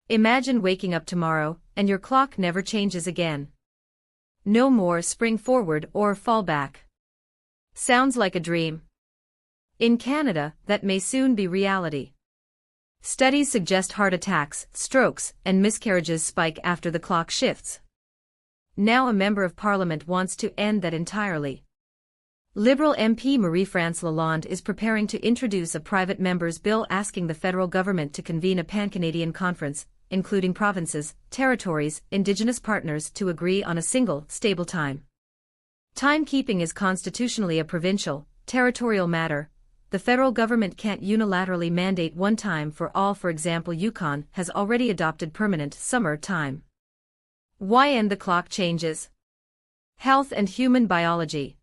Imagine waking up tomorrow, and your clock never changes again. No more spring forward or fall back. Sounds like a dream. In Canada, that may soon be reality. Studies suggest heart attacks, strokes, and miscarriages spike after the clock shifts. Now a member of parliament wants to end that entirely. Liberal MP Marie-France Lalonde is preparing to introduce a private member's bill asking the federal government to convene a pan-Canadian conference, including provinces, territories, Indigenous partners to agree on a single, stable time. Timekeeping is constitutionally a provincial, territorial matter. The federal government can't unilaterally mandate one time for all. For example, Yukon has already adopted permanent summer time. Why end the clock changes? Health and human biology.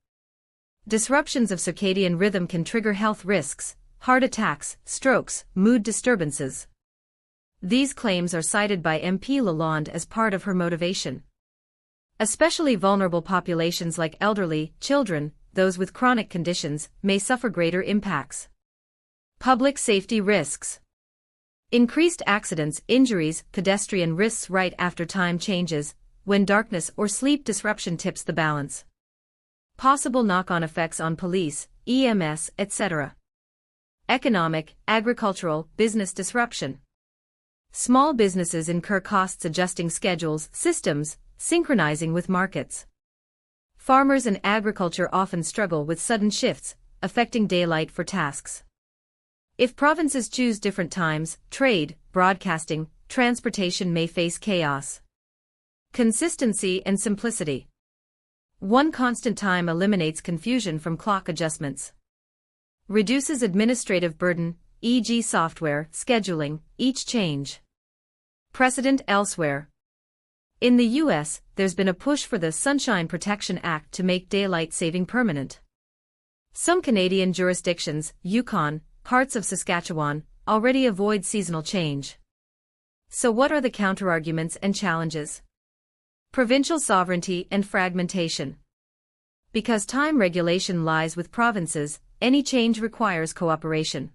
Disruptions of circadian rhythm can trigger health risks, heart attacks, strokes, mood disturbances. These claims are cited by MP Lalonde as part of her motivation. Especially vulnerable populations like elderly, children, those with chronic conditions, may suffer greater impacts. Public safety risks. Increased accidents, injuries, pedestrian risks right after time changes, when darkness or sleep disruption tips the balance. Possible knock-on effects on police, EMS, etc. Economic, agricultural, business disruption. Small businesses incur costs adjusting schedules, systems, synchronizing with markets. Farmers and agriculture often struggle with sudden shifts, affecting daylight for tasks. If provinces choose different times, trade, broadcasting, transportation may face chaos. Consistency and simplicity. One constant time eliminates confusion from clock adjustments. Reduces administrative burden, e.g. software, scheduling, each change. Precedent elsewhere. In the U.S., there's been a push for the Sunshine Protection Act to make daylight saving permanent. Some Canadian jurisdictions, Yukon, parts of Saskatchewan, already avoid seasonal change. So what are the counterarguments and challenges? Provincial sovereignty and fragmentation. Because time regulation lies with provinces, any change requires cooperation.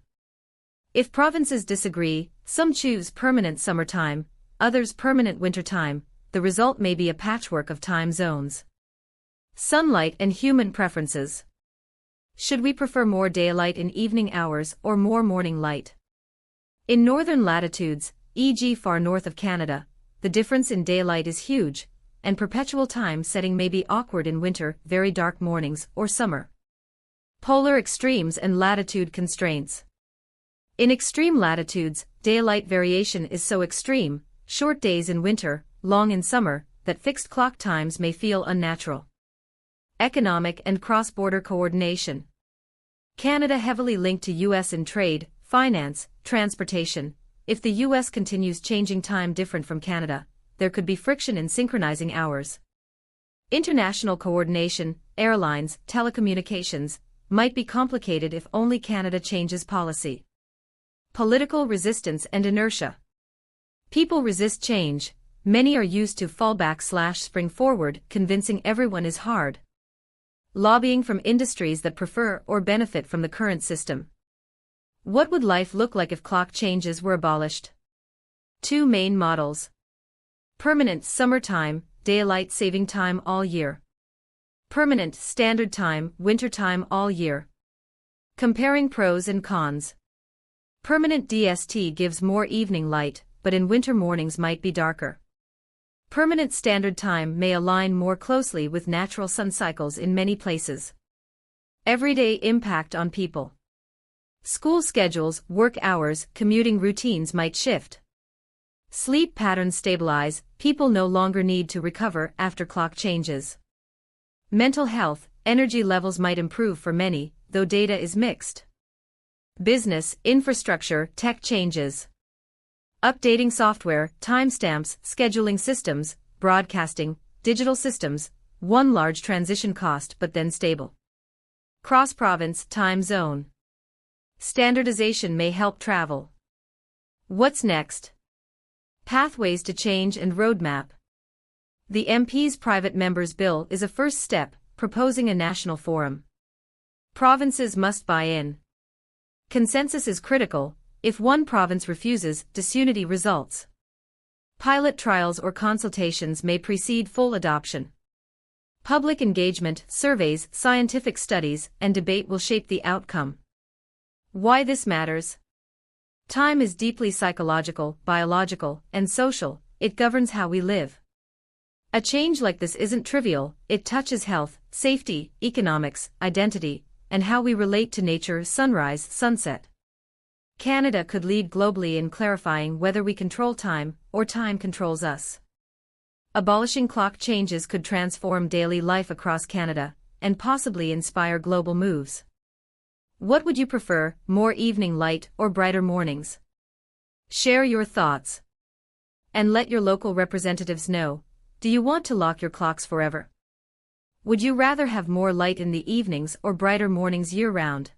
If provinces disagree, some choose permanent summertime, others permanent wintertime, the result may be a patchwork of time zones. Sunlight and human preferences. Should we prefer more daylight in evening hours or more morning light? In northern latitudes, e.g. far north of Canada, the difference in daylight is huge, and perpetual time setting may be awkward in winter, very dark mornings, or summer. Polar extremes and latitude constraints. In extreme latitudes, daylight variation is so extreme, short days in winter, long in summer, that fixed clock times may feel unnatural. Economic and cross-border coordination. Canada heavily linked to U.S. in trade, finance, transportation. If the U.S. continues changing time different from Canada, there could be friction in synchronizing hours. International coordination, airlines, telecommunications, might be complicated if only Canada changes policy. Political resistance and inertia. People resist change. Many are used to fallback/spring forward. Convincing everyone is hard. Lobbying from industries that prefer or benefit from the current system. What would life look like if clock changes were abolished? Two main models. Permanent summertime, daylight saving time all year. Permanent standard time, winter time all year. Comparing pros and cons. Permanent DST gives more evening light, but in winter mornings might be darker. Permanent standard time may align more closely with natural sun cycles in many places. Everyday impact on people. School schedules, work hours, commuting routines might shift. Sleep patterns stabilize, people no longer need to recover after clock changes. Mental health, energy levels might improve for many, though data is mixed. Business, infrastructure, tech changes. Updating software, timestamps, scheduling systems, broadcasting, digital systems, one large transition cost but then stable. Cross-province, time zone. Standardization may help travel. What's next? Pathways to change and roadmap. The MP's private members' bill is a first step, proposing a national forum. Provinces must buy in. Consensus is critical. If one province refuses, disunity results. Pilot trials or consultations may precede full adoption. Public engagement, surveys, scientific studies, and debate will shape the outcome. Why this matters? Time is deeply psychological, biological, and social. It governs how we live. A change like this isn't trivial. It touches health, safety, economics, identity, and how we relate to nature. Sunrise, sunset. Canada could lead globally in clarifying whether we control time or time controls us. Abolishing clock changes could transform daily life across Canada and possibly inspire global moves. What would you prefer, more evening light or brighter mornings? Share your thoughts. And let your local representatives know. Do you want to lock your clocks forever? Would you rather have more light in the evenings or brighter mornings year-round?